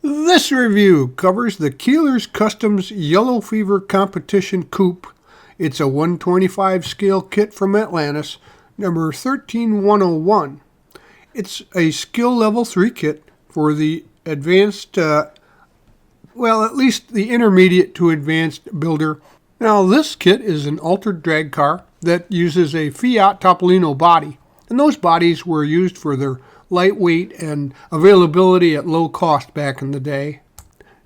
This review covers the Keeler's Customs Yellow Fever Competition Coupe. It's a 125 scale kit from Atlantis, number 13101. It's a skill level 3 kit for the advanced, at least the intermediate to advanced builder. Now, this kit is an altered drag car that uses a Fiat Topolino body, and those bodies were used for their lightweight and availability at low cost back in the day.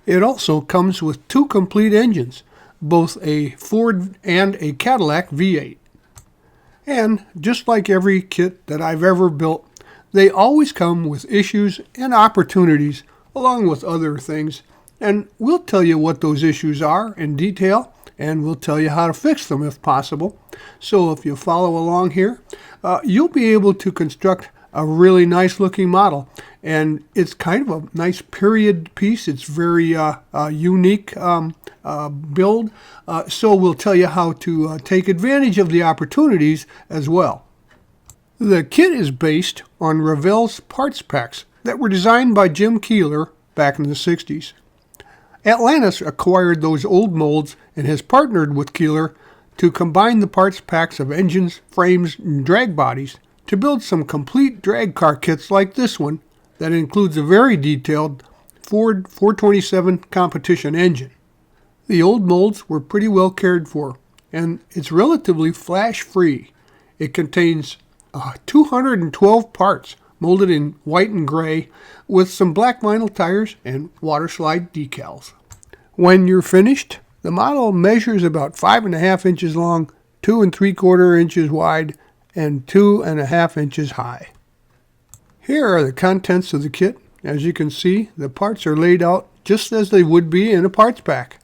It also comes with 2 complete engines, both a Ford and a Cadillac V8. And just like every kit that I've ever built, they always come with issues and opportunities along with other things, and we'll tell you what those issues are in detail, and we'll tell you how to fix them if possible. So if you follow along here, you'll be able to construct a really nice looking model, and it's kind of a nice period piece. It's very unique build, so we'll tell you how to take advantage of the opportunities as well. The kit is based on Revell's parts packs that were designed by Jim Keeler back in the 60s. Atlantis acquired those old molds and has partnered with Keeler to combine the parts packs of engines, frames, and drag bodies to build some complete drag car kits like this one that includes a very detailed Ford 427 competition engine. The old molds were pretty well cared for, and it's relatively flash-free. It contains 212 parts molded in white and gray with some black vinyl tires and water slide decals. When you're finished, the model measures about 5.5 inches long, 2 3/4 inches wide, and 2.5 inches high. Here are the contents of the kit. As you can see, the parts are laid out just as they would be in a parts pack.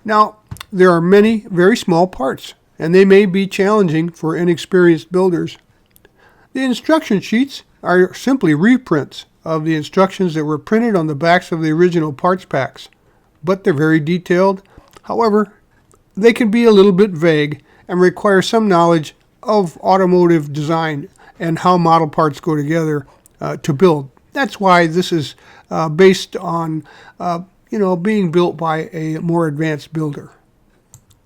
Now, there are many very small parts, and they may be challenging for inexperienced builders. The instruction sheets are simply reprints of the instructions that were printed on the backs of the original parts packs, but they're very detailed. However, they can be a little bit vague and require some knowledge of automotive design and how model parts go together to build. That's why this is based on being built by a more advanced builder.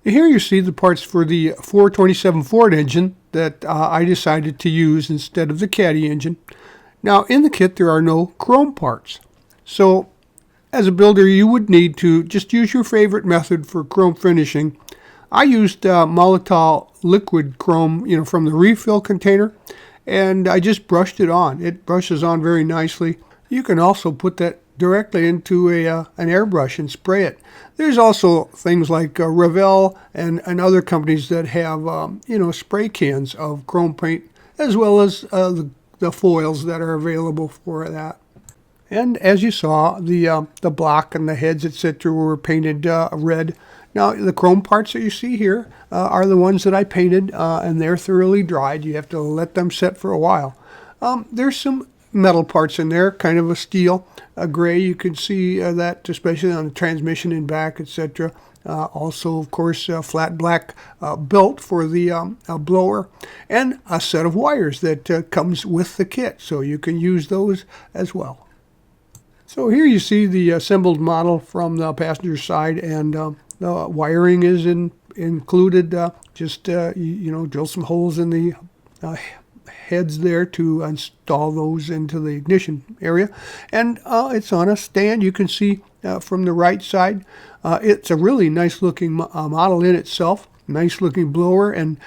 Here you see the parts for the 427 Ford engine that I decided to use instead of the Caddy engine. Now, in the kit there are no chrome parts, so as a builder you would need to just use your favorite method for chrome finishing. I used Molitor liquid chrome, from the refill container, and I just brushed it on. It brushes on very nicely. You can also put that directly into an airbrush and spray it. There's also things like Revell and other companies that have, spray cans of chrome paint, as well as the foils that are available for that. And as you saw, the block and the heads, etc., were painted red. Now, the chrome parts that you see here are the ones that I painted, and they're thoroughly dried. You have to let them set for a while. There's some metal parts in there, kind of a steel, a gray. You can see that especially on the transmission and back, etc. Also, of course, a flat black belt for the blower, and a set of wires that comes with the kit, so you can use those as well. So here you see the assembled model from the passenger side, and the wiring is included. Drill some holes in the heads there to install those into the ignition area. And it's on a stand. You can see from the right side. It's a really nice looking model in itself. Nice looking blower, and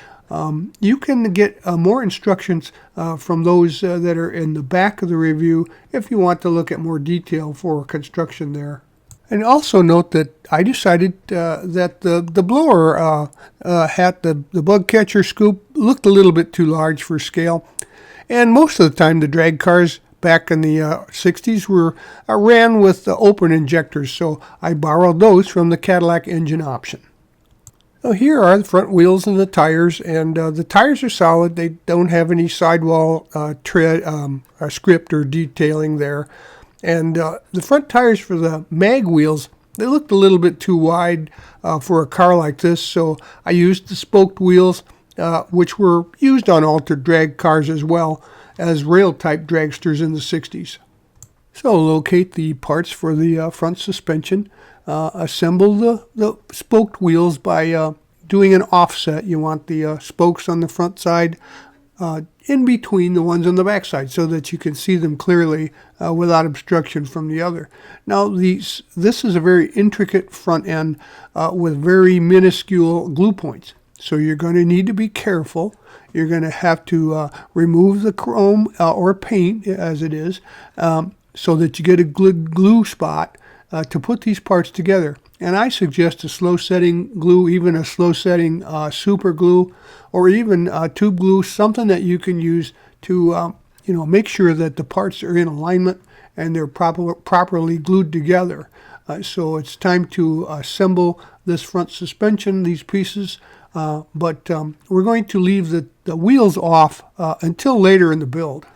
you can get more instructions from those that are in the back of the review if you want to look at more detail for construction there. And also note that I decided that the blower hat, the bug catcher scoop, looked a little bit too large for scale. And most of the time the drag cars back in the 60s were ran with open injectors, so I borrowed those from the Cadillac engine option. Now here are the front wheels and the tires, and the tires are solid. They don't have any sidewall tread script or detailing there. And the front tires for the mag wheels, they looked a little bit too wide for a car like this, so I used the spoked wheels, which were used on altered drag cars as well as rail-type dragsters in the 60s. So locate the parts for the front suspension. Assemble the spoked wheels by doing an offset. You want the spokes on the front side in between the ones on the back side so that you can see them clearly without obstruction from the other. Now this is a very intricate front end with very minuscule glue points. So you're going to need to be careful. You're going to have to remove the chrome or paint as it is so that you get a glue spot to put these parts together. And I suggest a slow setting glue, even a slow setting super glue, or even tube glue, something that you can use to make sure that the parts are in alignment and they're properly glued together. So it's time to assemble this front suspension, these pieces, but we're going to leave the wheels off until later in the build.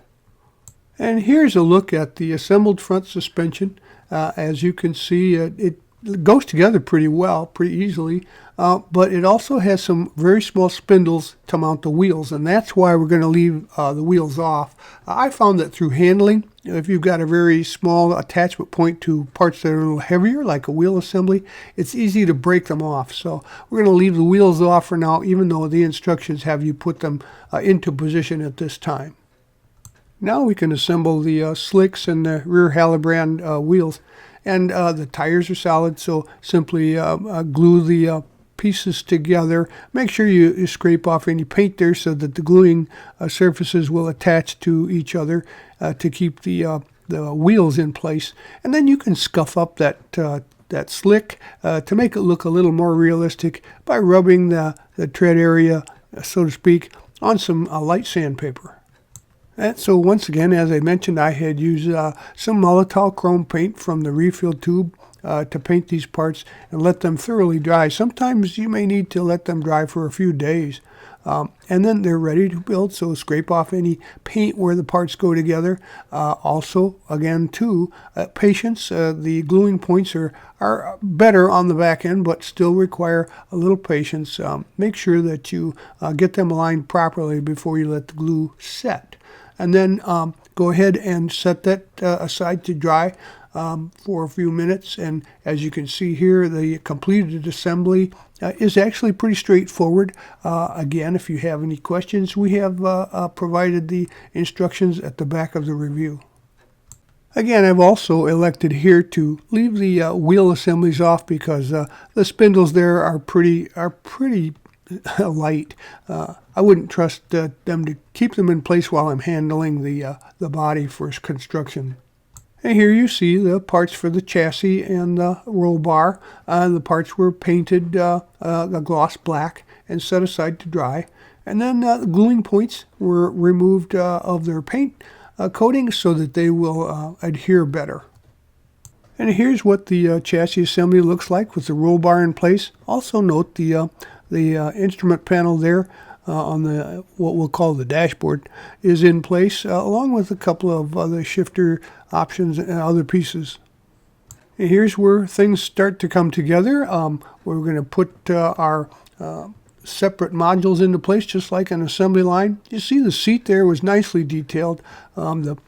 And here's a look at the assembled front suspension. As you can see, it goes together pretty well, pretty easily, but it also has some very small spindles to mount the wheels, and that's why we're going to leave the wheels off. I found that through handling, if you've got a very small attachment point to parts that are a little heavier, like a wheel assembly, it's easy to break them off. So we're going to leave the wheels off for now, even though the instructions have you put them into position at this time. Now we can assemble the slicks and the rear Hallebrand wheels. And the tires are solid, so simply glue the pieces together. Make sure you scrape off any paint there so that the gluing surfaces will attach to each other to keep the wheels in place. And then you can scuff up that slick to make it look a little more realistic by rubbing the tread area, so to speak, on some light sandpaper. And so once again, as I mentioned, I had used some Molotov chrome paint from the refill tube to paint these parts and let them thoroughly dry. Sometimes you may need to let them dry for a few days. And then they're ready to build, so scrape off any paint where the parts go together. Also, again, too, patience. The gluing points are better on the back end, but still require a little patience. Make sure that you get them aligned properly before you let the glue set. And then go ahead and set that aside to dry for a few minutes. And as you can see here, the completed assembly is actually pretty straightforward. Again, if you have any questions, we have provided the instructions at the back of the review. Again, I've also elected here to leave the wheel assemblies off because the spindles there are pretty light. I wouldn't trust them to keep them in place while I'm handling the body for construction. And here you see the parts for the chassis and the roll bar. The parts were painted the gloss black and set aside to dry. And then the gluing points were removed of their paint coating so that they will adhere better. And here's what the chassis assembly looks like with the roll bar in place. Also note the instrument panel there on the what we'll call the dashboard is in place, along with a couple of other shifter options and other pieces. And here's where things start to come together. We're going to put our separate modules into place, just like an assembly line. You see the seat there was nicely detailed. The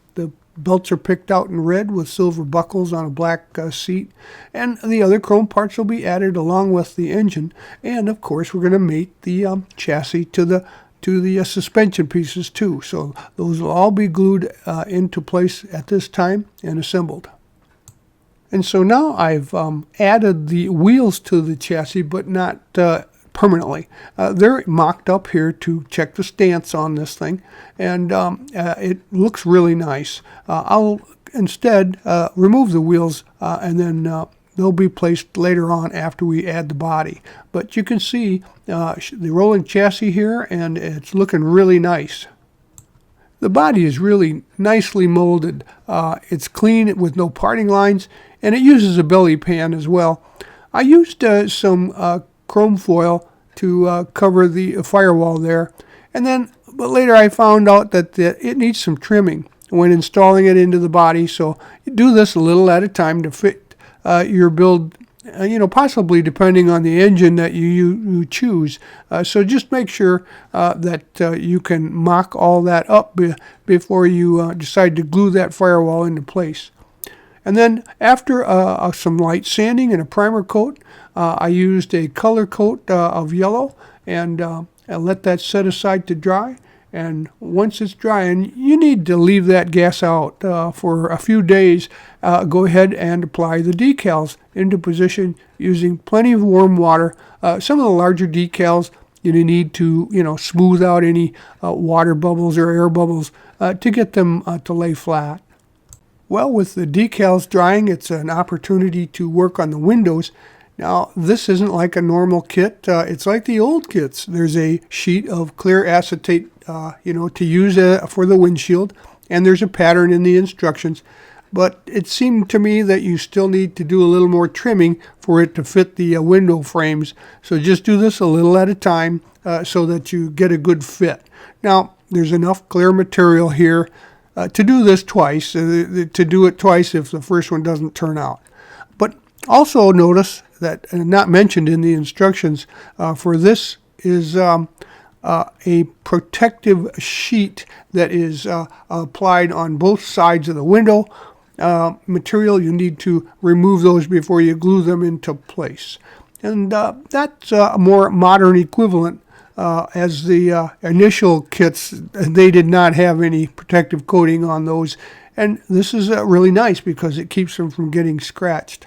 belts are picked out in red with silver buckles on a black seat, and the other chrome parts will be added along with the engine. And of course, we're going to mate the chassis to the suspension pieces too. So those will all be glued into place at this time and assembled. And so now I've added the wheels to the chassis, but not permanently. They're mocked up here to check the stance on this thing, and it looks really nice. I'll instead remove the wheels and then they'll be placed later on after we add the body. But you can see the rolling chassis here, and it's looking really nice. The body is really nicely molded. It's clean with no parting lines, and it uses a belly pan as well. I used some chrome foil to cover the firewall there, but later I found out that it needs some trimming when installing it into the body. So you do this a little at a time to fit your build, possibly depending on the engine that you choose. So just make sure that you can mock all that up before you decide to glue that firewall into place. And then after some light sanding and a primer coat, I used a color coat of yellow and let that set aside to dry. And once it's dry, and you need to leave that gas out for a few days, go ahead and apply the decals into position using plenty of warm water. Some of the larger decals, you need to smooth out any water bubbles or air bubbles to get them to lay flat. Well, with the decals drying, it's an opportunity to work on the windows. Now, this isn't like a normal kit. It's like the old kits. There's a sheet of clear acetate, to use for the windshield, and there's a pattern in the instructions. But it seemed to me that you still need to do a little more trimming for it to fit the window frames. So just do this a little at a time so that you get a good fit. Now, there's enough clear material here to do this twice, to do it twice if the first one doesn't turn out. But also notice that, not mentioned in the instructions, for this is a protective sheet that is applied on both sides of the window. Material, you need to remove those before you glue them into place. And that's a more modern equivalent. As the initial kits, they did not have any protective coating on those. And this is really nice because it keeps them from getting scratched.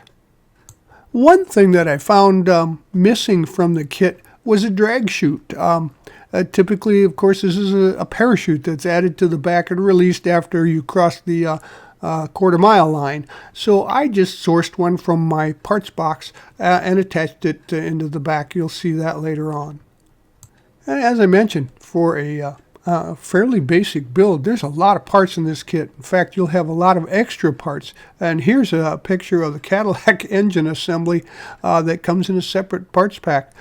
One thing that I found missing from the kit was a drag chute. Typically, of course, this is a parachute that's added to the back and released after you cross the quarter-mile line. So I just sourced one from my parts box and attached it into the back. You'll see that later on. And as I mentioned, for a fairly basic build, there's a lot of parts in this kit. In fact, you'll have a lot of extra parts. And here's a picture of the Cadillac engine assembly that comes in a separate parts pack.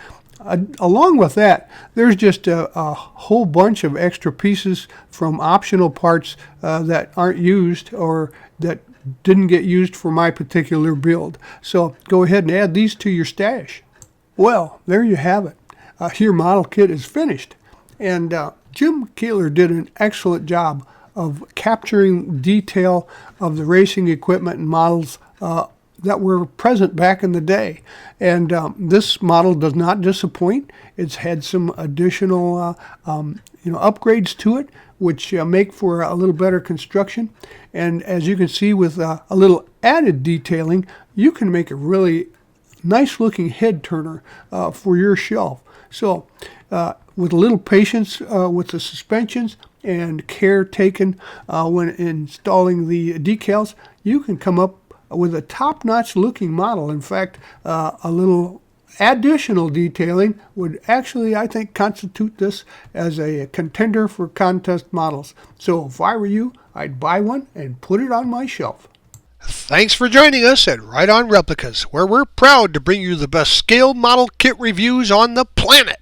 Along with that, there's just a whole bunch of extra pieces from optional parts that aren't used or that didn't get used for my particular build. So go ahead and add these to your stash. Well, there you have it. Your model kit is finished. And Jim Keeler did an excellent job of capturing detail of the racing equipment and models that were present back in the day. And this model does not disappoint. It's had some additional upgrades to it, which make for a little better construction. And as you can see, with a little added detailing, you can make a really nice looking head turner for your shelf. So with a little patience with the suspensions and care taken when installing the decals, you can come up with a top-notch looking model. In fact, a little additional detailing would actually, I think, constitute this as a contender for contest models. So if I were you, I'd buy one and put it on my shelf. Thanks for joining us at Right On Replicas, where we're proud to bring you the best scale model kit reviews on the planet.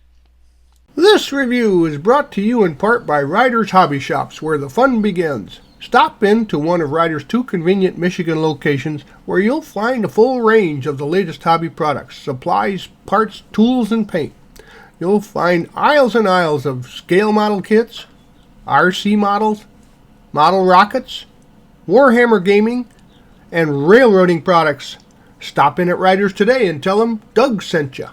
This review is brought to you in part by Ryder's Hobby Shops, where the fun begins. Stop in to one of Ryder's 2 convenient Michigan locations where you'll find a full range of the latest hobby products, supplies, parts, tools, and paint. You'll find aisles and aisles of scale model kits, RC models, model rockets, Warhammer gaming, and railroading products. Stop in at Ryder's today and tell them Doug sent you.